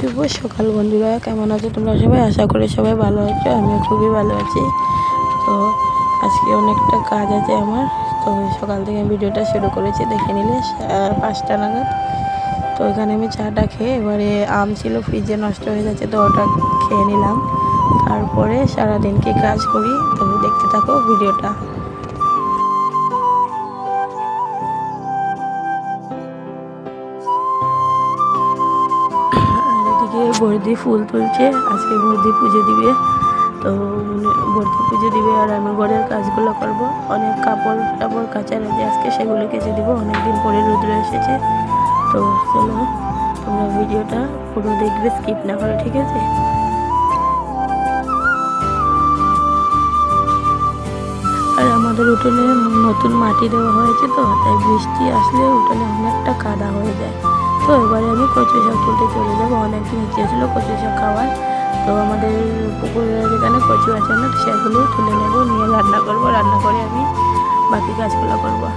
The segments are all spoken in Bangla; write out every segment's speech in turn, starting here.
শুভ সকাল বন্ধুরা, কেমন আছো তোমরা সবাই? আশা করি সবাই ভালো আছো। আমিও খুবই ভালো আছি। তো আজকে অনেকটা কাজ আছে আমার, তো সকাল থেকে আমি ভিডিওটা শুরু করেছি, দেখে নিলে 5টা নাগাদ। তো এখানে আমি চাটা খেয়ে, এবারে আম ছিল ফ্রিজে, নষ্ট হয়ে যাচ্ছে, তো ওটা খেয়ে নিলাম। তারপরে সারাদিন কি কাজ করি, তো দেখতে থাকো ভিডিওটা। বর্দি ফুল তুলছে, আজকে বর্দি পুজো দিবে। তো বর্দি পুজো দিবে আর আমি ঘরের কাজগুলো করব। অনেক কাপড় টাপড় কাচা রয়েছে, আজকে সেগুলো কেচে দিব। অনেকদিন পরে রৌদ্র এসেছে। তো চলো তোমরা ভিডিওটা পুরো দেখবে, স্কিপ না করে, ঠিক আছে? আর আমাদের উঠোনে নতুন মাটি দেওয়া হয়েছে, তো তাই বৃষ্টি আসলে উঠোনে অনেকটা কাদা হয়ে যায়। তো এবারে আমি কচু শাক তুলতে চলে যাবো। অনেকদিন ইচ্ছে ছিল কচু শাক খাওয়ার। তো আমাদের পুকুরের যেখানে কচু আছে না, সেগুলো তুলে নেবো, নিয়ে রান্না করব। রান্না করে আমি বাকি কাজগুলো করবো।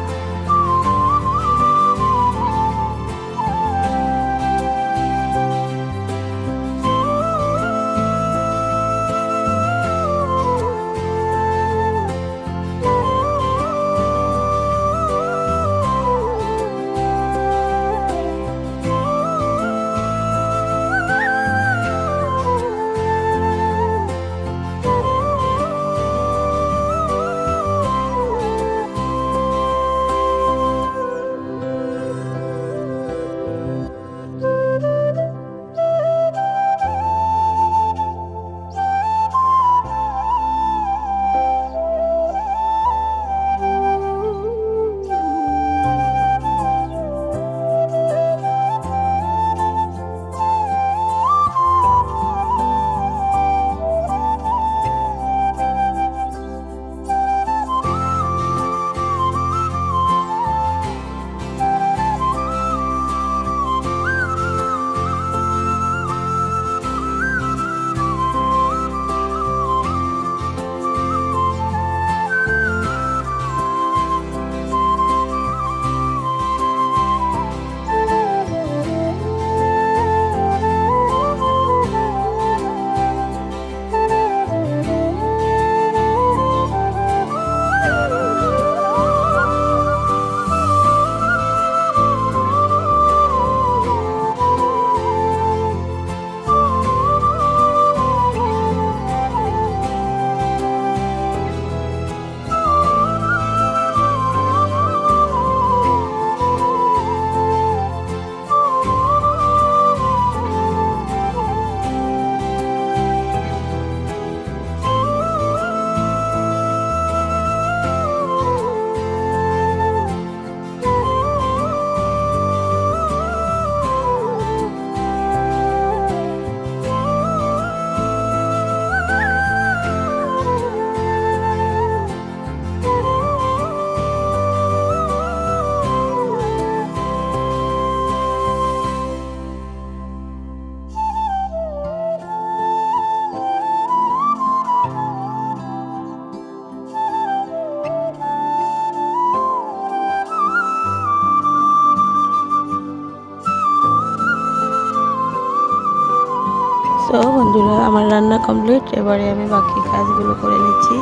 তো বন্ধুরা, আমার রান্না কমপ্লিট। এবারে আমি বাকি কাজগুলো করে নিচ্ছি।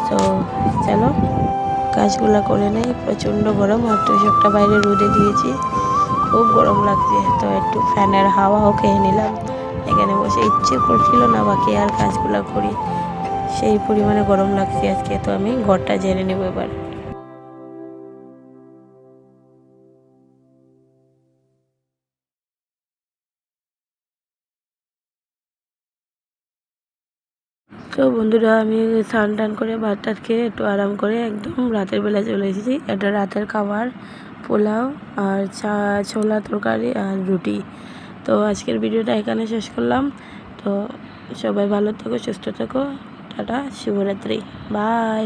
তো চলো কাজগুলো করে নেই। প্রচণ্ড গরম, আর একটা বাইরে রোদে দিয়েছি, খুব গরম লাগছে। তো একটু ফ্যানের হাওয়াও খেয়ে নিলাম। এখানে বসে ইচ্ছে করছিল না বাকি আর কাজগুলো করি, সেই পরিমাণে গরম লাগছে আজকে। তো আমি ঘরটা ঝেড়ে নেব এবার। তো বন্ধুরা, আমি স্নান টান করে ভাত টাত খেয়ে একটু আরাম করে একদম রাতের বেলা চলে এসেছি। এটা রাতের খাবার, পোলাও আর ছোলা তরকারি আর রুটি। তো আজকের ভিডিওটা এখানে শেষ করলাম। তো সবাই ভালো থেকো, সুস্থ থেকো। টাটা, শুভরাত্রি, বাই।